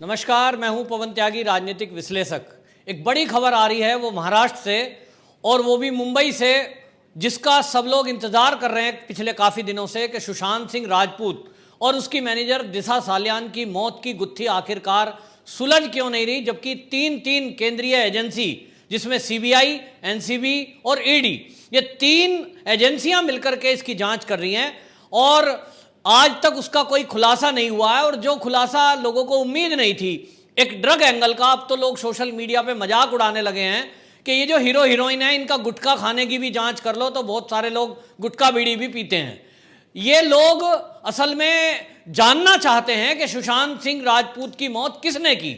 नमस्कार, मैं हूं पवन त्यागी, राजनीतिक विश्लेषक। एक बड़ी खबर आ रही है वो महाराष्ट्र से, और वो भी मुंबई से, जिसका सब लोग इंतजार कर रहे हैं पिछले काफ़ी दिनों से कि सुशांत सिंह राजपूत और उसकी मैनेजर दिशा सालियान की मौत की गुत्थी आखिरकार सुलझ क्यों नहीं रही, जबकि तीन केंद्रीय एजेंसी जिसमें सीबीआई, एनसीबी और ईडी, ये तीन एजेंसियां मिलकर के इसकी जांच कर रही हैं और आज तक उसका कोई खुलासा नहीं हुआ है। और जो खुलासा लोगों को उम्मीद नहीं थी, एक ड्रग एंगल का, अब तो लोग सोशल मीडिया पे मजाक उड़ाने लगे हैं कि ये जो हीरो हीरोइन है इनका गुटखा खाने की भी जांच कर लो, तो बहुत सारे लोग गुटखा बीड़ी भी पीते हैं। ये लोग असल में जानना चाहते हैं कि सुशांत सिंह राजपूत की मौत किसने की।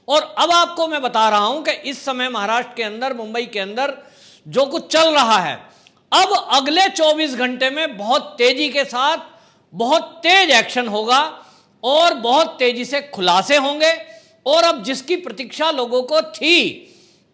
और अब आपको मैं बता रहा हूं कि इस समय महाराष्ट्र के अंदर, मुंबई के अंदर जो कुछ चल रहा है, अब अगले 24 घंटे में बहुत तेजी के साथ बहुत तेज एक्शन होगा और बहुत तेजी से खुलासे होंगे। और अब जिसकी प्रतीक्षा लोगों को थी,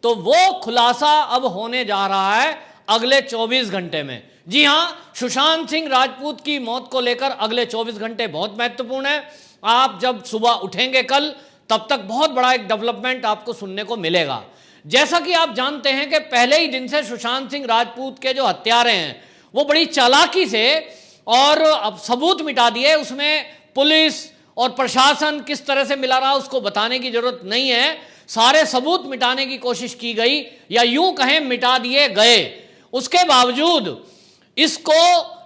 तो वो खुलासा अब होने जा रहा है अगले 24 घंटे में। जी हां, सुशांत सिंह राजपूत की मौत को लेकर अगले 24 घंटे बहुत महत्वपूर्ण है। आप जब सुबह उठेंगे कल, तब तक बहुत बड़ा एक डेवलपमेंट आपको सुनने को मिलेगा। जैसा कि आप जानते हैं कि पहले ही दिन से सुशांत सिंह राजपूत के जो हत्यारे हैं वो बड़ी चालाकी से और अब सबूत मिटा दिए। उसमें पुलिस और प्रशासन किस तरह से मिला रहा उसको बताने की जरूरत नहीं है, सारे सबूत मिटाने की कोशिश की गई, या यूं कहें मिटा दिए गए। उसके बावजूद इसको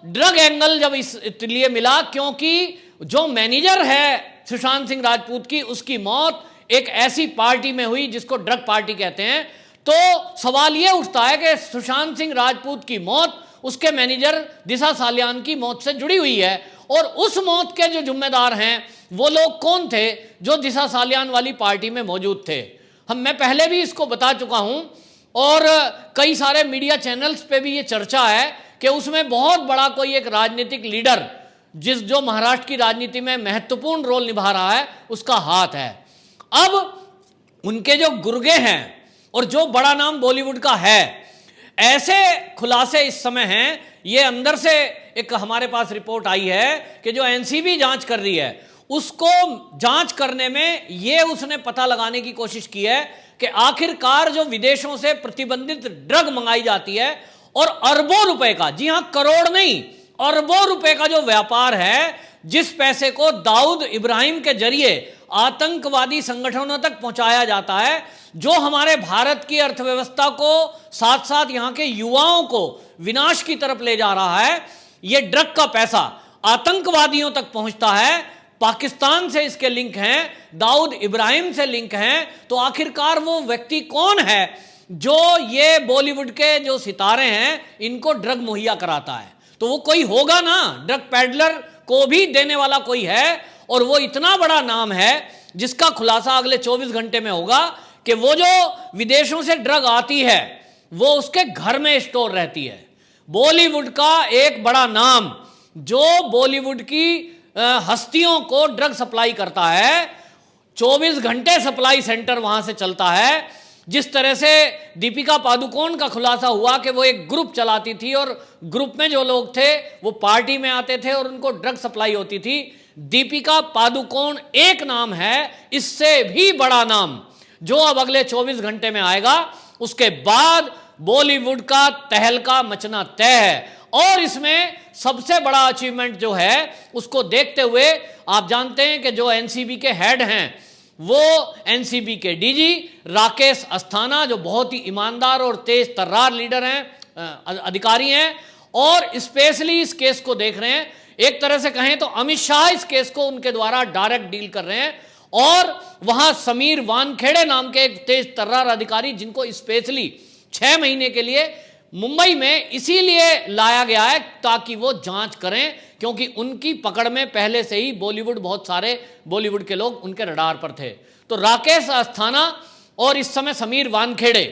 ड्रग एंगल जब इसलिए मिला क्योंकि जो मैनेजर है सुशांत सिंह राजपूत की, उसकी मौत एक ऐसी पार्टी में हुई जिसको ड्रग पार्टी कहते हैं। तो सवाल यह उठता है कि सुशांत सिंह राजपूत की मौत उसके मैनेजर दिशा सालियान की मौत से जुड़ी हुई है, और उस मौत के जो जिम्मेदार हैं वो लोग कौन थे जो दिशा सालियान वाली पार्टी में मौजूद थे। मैं पहले भी इसको बता चुका हूं और कई सारे मीडिया चैनल्स पे भी ये चर्चा है कि उसमें बहुत बड़ा कोई एक राजनीतिक लीडर जो महाराष्ट्र की राजनीति में महत्वपूर्ण रोल निभा रहा है, उसका हाथ है। अब उनके जो गुर्गे हैं और जो बड़ा नाम बॉलीवुड का है, ऐसे खुलासे इस समय हैं। ये अंदर से एक हमारे पास रिपोर्ट आई है कि जो एनसीबी जांच कर रही है, उसको जांच करने में ये उसने पता लगाने की कोशिश की है कि आखिरकार जो विदेशों से प्रतिबंधित ड्रग मंगाई जाती है और अरबों रुपए का, जी हां करोड़ नहीं, अरबों रुपए का जो व्यापार है, जिस पैसे को दाऊद इब्राहिम के जरिए आतंकवादी संगठनों तक पहुंचाया जाता है, जो हमारे भारत की अर्थव्यवस्था को साथ साथ यहां के युवाओं को विनाश की तरफ ले जा रहा है, यह ड्रग का पैसा आतंकवादियों तक पहुंचता है। पाकिस्तान से इसके लिंक हैं, दाऊद इब्राहिम से लिंक हैं। तो आखिरकार वो व्यक्ति कौन है जो ये बॉलीवुड के जो सितारे हैं इनको ड्रग मुहैया कराता है? तो वो कोई होगा ना, ड्रग पैडलर को भी देने वाला कोई है, और वो इतना बड़ा नाम है जिसका खुलासा अगले 24 घंटे में होगा कि वो जो विदेशों से ड्रग आती है वो उसके घर में स्टोर रहती है। बॉलीवुड का एक बड़ा नाम जो बॉलीवुड की हस्तियों को ड्रग सप्लाई करता है, 24 घंटे सप्लाई सेंटर वहां से चलता है। जिस तरह से दीपिका पादुकोण का खुलासा हुआ कि वो एक ग्रुप चलाती थी और ग्रुप में जो लोग थे वो पार्टी में आते थे और उनको ड्रग सप्लाई होती थी, दीपिका पादुकोण एक नाम है। इससे भी बड़ा नाम जो अब अगले 24 घंटे में आएगा, उसके बाद बॉलीवुड का तहलका मचना तय है। और इसमें सबसे बड़ा अचीवमेंट जो है उसको देखते हुए आप जानते हैं कि जो एनसीबी के हेड हैं वो एनसीबी के डीजी राकेश अस्थाना, जो बहुत ही ईमानदार और तेज तर्रार लीडर हैं, अधिकारी हैं, और स्पेशली इस केस को देख रहे हैं। एक तरह से कहें तो अमित शाह इस केस को उनके द्वारा डायरेक्ट डील कर रहे हैं। और वहां समीर वानखेड़े नाम के एक तेज तर्रार अधिकारी, जिनको स्पेशली 6 महीने के लिए मुंबई में इसीलिए लाया गया है ताकि वो जांच करें, क्योंकि उनकी पकड़ में पहले से ही बहुत सारे बॉलीवुड के लोग उनके रडार पर थे। तो राकेश अस्थाना और इस समय समीर वानखेड़े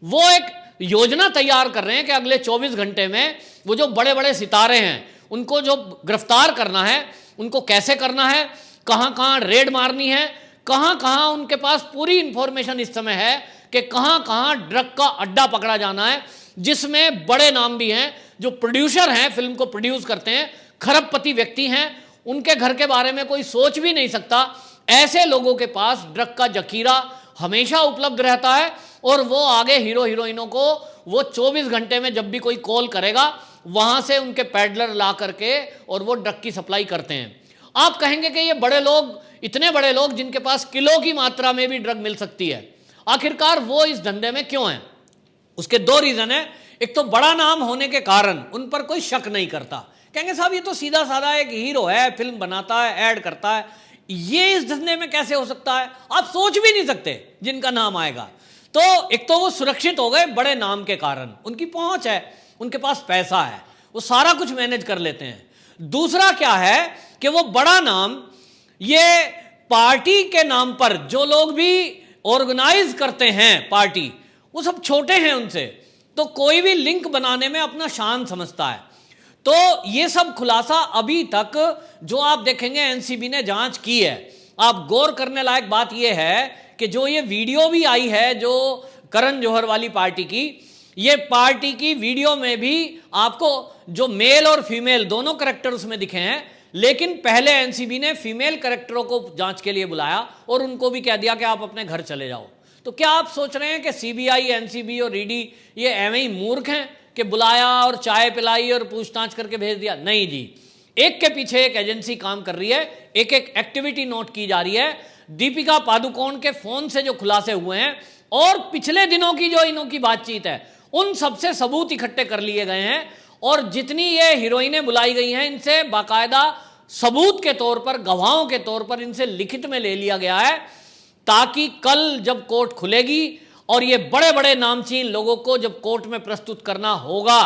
वो एक योजना तैयार कर रहे हैं कि अगले 24 घंटे में वो जो बड़े बड़े सितारे हैं उनको जो गिरफ्तार करना है, उनको कैसे करना है, कहां कहां रेड मारनी है, कहां कहां उनके पास पूरी इंफॉर्मेशन इस समय है कि कहां कहां ड्रग का अड्डा पकड़ा जाना है, जिसमें बड़े नाम भी हैं, जो प्रोड्यूसर हैं, फिल्म को प्रोड्यूस करते हैं, खरबपति व्यक्ति हैं, उनके घर के बारे में कोई सोच भी नहीं सकता ऐसे लोगों के पास ड्रग का जखीरा हमेशा उपलब्ध रहता है और वो आगे हीरो हीरोइनों को वो 24 घंटे में जब भी कोई कॉल करेगा वहां से उनके पैडलर ला करके और वो ड्रग की सप्लाई करते हैं। आप कहेंगे कि ये बड़े लोग, इतने बड़े लोग जिनके पास किलो की मात्रा में भी ड्रग मिल सकती है, आखिरकार वो इस धंधे में क्यों हैं? उसके दो रीजन है। एक तो बड़ा नाम होने के कारण उन पर कोई शक नहीं करता, कहेंगे साहब ये तो सीधा साधा एक हीरो है, फिल्म बनाता है, ऐड करता है, ये इस धंधे में कैसे हो सकता है? आप सोच भी नहीं सकते जिनका नाम आएगा। तो एक तो वो सुरक्षित हो गए बड़े नाम के कारण, उनकी पहुंच है, उनके पास पैसा है, वो सारा कुछ मैनेज कर लेते हैं। दूसरा क्या है कि वो बड़ा नाम, ये पार्टी के नाम पर जो लोग भी ऑर्गेनाइज करते हैं पार्टी, वो सब छोटे हैं उनसे, तो कोई भी लिंक बनाने में अपना शान समझता है। तो ये सब खुलासा अभी तक जो आप देखेंगे एनसीबी ने जांच की है। आप गौर करने लायक बात यह है कि जो ये वीडियो भी आई है जो करण जौहर वाली पार्टी की, ये पार्टी की वीडियो में भी आपको जो मेल और फीमेल दोनों कैरेक्टर उसमें दिखे हैं, लेकिन पहले एनसीबी ने फीमेल कैरेक्टरों को जांच के लिए बुलाया और उनको भी कह दिया कि आप अपने घर चले जाओ। तो क्या आप सोच रहे हैं कि सीबीआई, एनसीबी और ईडी ये एवं ही मूर्ख हैं कि बुलाया और चाय पिलाई और पूछताछ करके भेज दिया? नहीं जी, एक के पीछे एक एजेंसी काम कर रही है, एक एक एक्टिविटी नोट की जा रही है। दीपिका पादुकोण के फोन से जो खुलासे हुए हैं और पिछले दिनों की जो इनों की बातचीत है, उन सबसे सबूत इकट्ठे कर लिए गए हैं और जितनी ये हीरोइनें बुलाई गई हैं इनसे बाकायदा सबूत के तौर पर, गवाहों के तौर पर इनसे लिखित में ले लिया गया है, ताकि कल जब कोर्ट खुलेगी और ये बड़े बड़े नामचीन लोगों को जब कोर्ट में प्रस्तुत करना होगा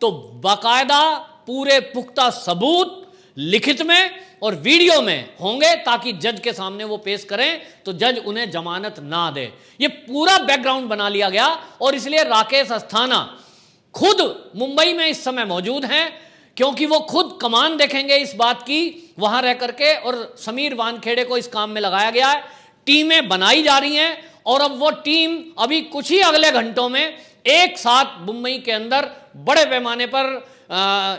तो बाकायदा पूरे पुख्ता सबूत लिखित में और वीडियो में होंगे, ताकि जज के सामने वो पेश करें तो जज उन्हें जमानत ना दे। ये पूरा बैकग्राउंड बना लिया गया और इसलिए राकेश अस्थाना खुद मुंबई में इस समय मौजूद हैं, क्योंकि वो खुद कमान देखेंगे इस बात की वहां रह करके, और समीर वानखेड़े को इस काम में लगाया गया है। टीमें बनाई जा रही हैं और अब वो टीम अभी कुछ ही अगले घंटों में एक साथ मुंबई के अंदर बड़े पैमाने पर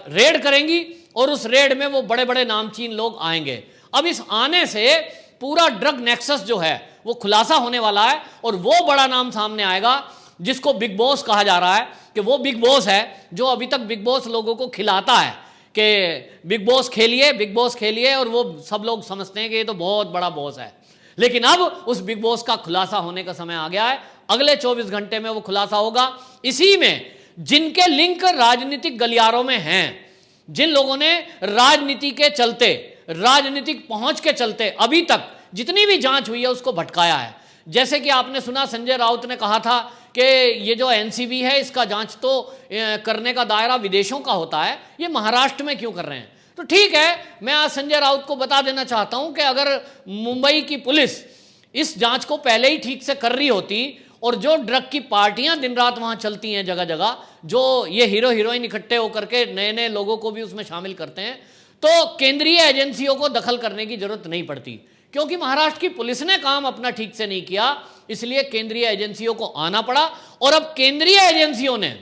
रेड करेंगी और उस रेड में वो बड़े बड़े नामचीन लोग आएंगे। अब इस आने से पूरा ड्रग नेक्सस जो है वो खुलासा होने वाला है और वो बड़ा नाम सामने आएगा जिसको बिग बॉस कहा जा रहा है, कि वो बिग बॉस है जो अभी तक बिग बॉस लोगों को खिलाता है कि बिग बॉस खेलिए, बिग बॉस खेलिए, और वो सब लोग समझते हैं कि ये तो बहुत बड़ा बॉस है। लेकिन अब उस बिग बॉस का खुलासा होने का समय आ गया है, अगले 24 घंटे में वो खुलासा होगा। इसी में जिनके लिंक राजनीतिक गलियारों में हैं, जिन लोगों ने राजनीति के चलते, राजनीतिक पहुंच के चलते अभी तक जितनी भी जांच हुई है उसको भटकाया है। जैसे कि आपने सुना संजय राउत ने कहा था कि ये जो एनसीबी है इसका जांच तो करने का दायरा विदेशों का होता है, ये महाराष्ट्र में क्यों कर रहे हैं? तो ठीक है, मैं आज संजय राउत को बता देना चाहता हूं कि अगर मुंबई की पुलिस इस जांच को पहले ही ठीक से कर रही होती और जो ड्रग की पार्टियां दिन रात वहां चलती हैं जगह जगह, जो ये हीरो हीरोइन इकट्ठे होकर के नए नए लोगों को भी उसमें शामिल करते हैं, तो केंद्रीय एजेंसियों को दखल करने की जरूरत नहीं पड़ती। क्योंकि महाराष्ट्र की पुलिस ने काम अपना ठीक से नहीं किया, इसलिए केंद्रीय एजेंसियों को आना पड़ा। और अब केंद्रीय एजेंसियों ने,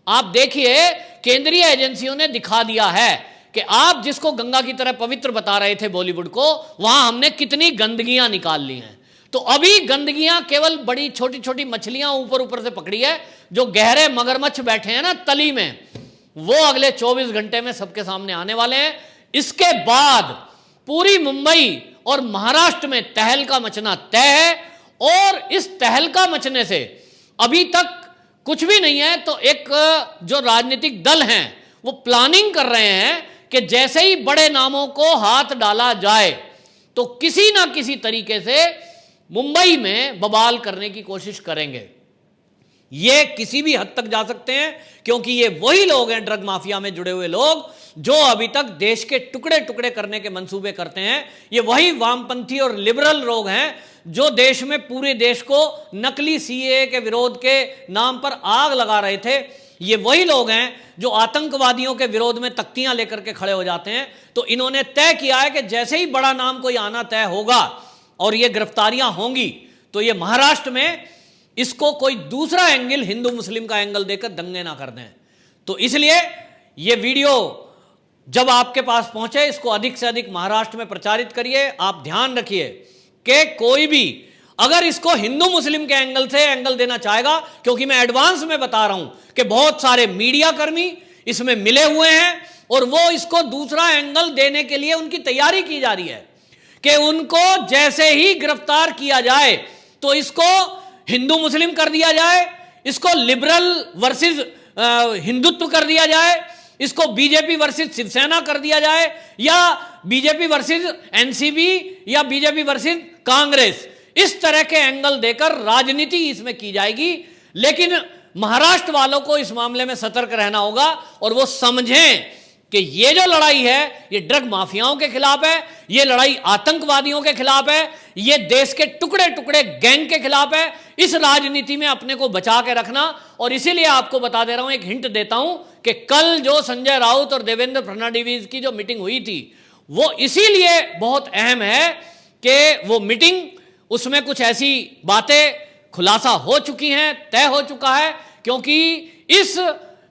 आप देखिए, केंद्रीय एजेंसियों ने दिखा दिया है कि आप जिसको गंगा की तरह पवित्र बता रहे थे बॉलीवुड को, वहां हमने कितनी गंदगियां निकाल ली हैं। तो अभी गंदगियां केवल बड़ी छोटी छोटी मछलियां ऊपर ऊपर से पकड़ी है, जो गहरे मगरमच्छ बैठे हैं ना तली में, वो अगले 24 घंटे में सबके सामने आने वाले हैं। इसके बाद पूरी मुंबई और महाराष्ट्र में तहलका मचना तय है, और इस तहलका मचने से अभी तक कुछ भी नहीं है। तो एक जो राजनीतिक दल हैं वो प्लानिंग कर रहे हैं कि जैसे ही बड़े नामों को हाथ डाला जाए तो किसी ना किसी तरीके से मुंबई में बवाल करने की कोशिश करेंगे। ये किसी भी हद तक जा सकते हैं, क्योंकि ये वही लोग हैं, ड्रग माफिया में जुड़े हुए लोग, जो अभी तक देश के टुकड़े टुकड़े करने के मंसूबे करते हैं। ये वही वामपंथी और लिबरल लोग हैं जो देश में पूरे देश को नकली सीएए के विरोध के नाम पर आग लगा रहे थे। ये वही लोग हैं जो आतंकवादियों के विरोध में तख्तियां लेकर के खड़े हो जाते हैं। तो इन्होंने तय किया है कि जैसे ही बड़ा नाम कोई आना तय होगा और ये गिरफ्तारियां होंगी, तो ये महाराष्ट्र में इसको कोई दूसरा एंगल, हिंदू मुस्लिम का एंगल देकर दंगे ना कर दें। तो इसलिए ये वीडियो जब आपके पास पहुंचे, इसको अधिक से अधिक महाराष्ट्र में प्रचारित करिए। आप ध्यान रखिए कि कोई भी अगर इसको हिंदू मुस्लिम के एंगल से एंगल देना चाहेगा, क्योंकि मैं एडवांस में बता रहा हूं कि बहुत सारे मीडिया कर्मी इसमें मिले हुए हैं और वो इसको दूसरा एंगल देने के लिए उनकी तैयारी की जा रही है कि उनको जैसे ही गिरफ्तार किया जाए तो इसको हिंदू मुस्लिम कर दिया जाए, इसको लिबरल वर्सेस हिंदुत्व कर दिया जाए, इसको बीजेपी वर्सेस शिवसेना कर दिया जाए, या बीजेपी वर्सेस एनसीपी या बीजेपी वर्सेस कांग्रेस, इस तरह के एंगल देकर राजनीति इसमें की जाएगी। लेकिन महाराष्ट्र वालों को इस मामले में सतर्क रहना होगा और वो समझें कि ये जो लड़ाई है ये ड्रग माफियाओं के खिलाफ है, ये लड़ाई आतंकवादियों के खिलाफ है, ये देश के टुकड़े टुकड़े गैंग के खिलाफ है। इस राजनीति में अपने को बचा के रखना, और इसीलिए आपको बता दे रहा हूं, एक हिंट देता हूं कि कल जो संजय राउत और देवेंद्र फडणवीस की जो मीटिंग हुई थी वो इसीलिए बहुत अहम है कि वो मीटिंग, उसमें कुछ ऐसी बातें खुलासा हो चुकी हैं, तय हो चुका है, क्योंकि इस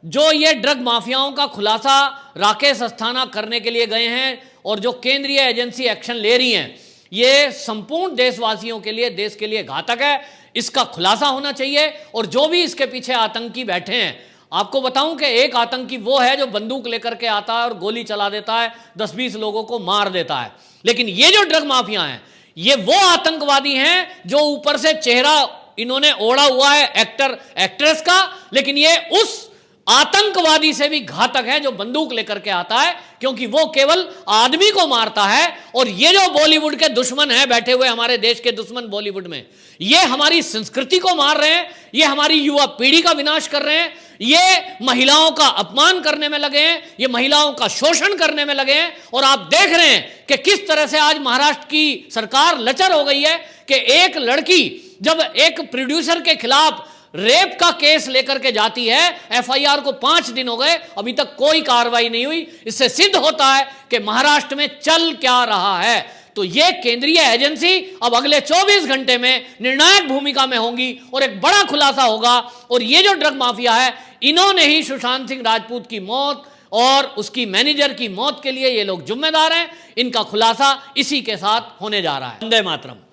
जो ये ड्रग माफियाओं का खुलासा राकेश अस्थाना करने के लिए गए हैं और जो केंद्रीय एजेंसी एक्शन ले रही हैं, ये संपूर्ण देशवासियों के लिए, देश के लिए घातक है। इसका खुलासा होना चाहिए और जो भी इसके पीछे आतंकी बैठे हैं, आपको बताऊं कि एक आतंकी वो है जो बंदूक लेकर के आता है और गोली चला देता है, 10-20 लोगों को मार देता है। लेकिन ये जो ड्रग माफिया हैं, ये वो आतंकवादी हैं जो ऊपर से चेहरा इन्होंने ओढ़ा हुआ है एक्टर एक्ट्रेस का, लेकिन ये उस आतंकवादी से भी घातक है जो बंदूक लेकर के आता है, क्योंकि वो केवल आदमी को मारता है। और ये जो बॉलीवुड के दुश्मन हैं बैठे हुए, हमारे देश के दुश्मन बॉलीवुड में, ये हमारी संस्कृति को मार रहे हैं, ये हमारी युवा पीढ़ी का विनाश कर रहे हैं, ये महिलाओं का अपमान करने में लगे हैं, ये महिलाओं का शोषण करने में लगे हैं। और आप देख रहे हैं कि किस तरह से आज महाराष्ट्र की सरकार लचर हो गई है कि एक लड़की जब एक प्रोड्यूसर के खिलाफ रेप का केस लेकर के जाती है, एफआईआर को 5 दिन हो गए, अभी तक कोई कार्रवाई नहीं हुई। इससे सिद्ध होता है कि महाराष्ट्र में चल क्या रहा है। तो ये केंद्रीय एजेंसी अब अगले 24 घंटे में निर्णायक भूमिका में होंगी और एक बड़ा खुलासा होगा। और ये जो ड्रग माफिया है, इन्होंने ही सुशांत सिंह राजपूत की मौत और उसकी मैनेजर की मौत के लिए ये लोग जिम्मेदार हैं। इनका खुलासा इसी के साथ होने जा रहा है। वंदे मातरम।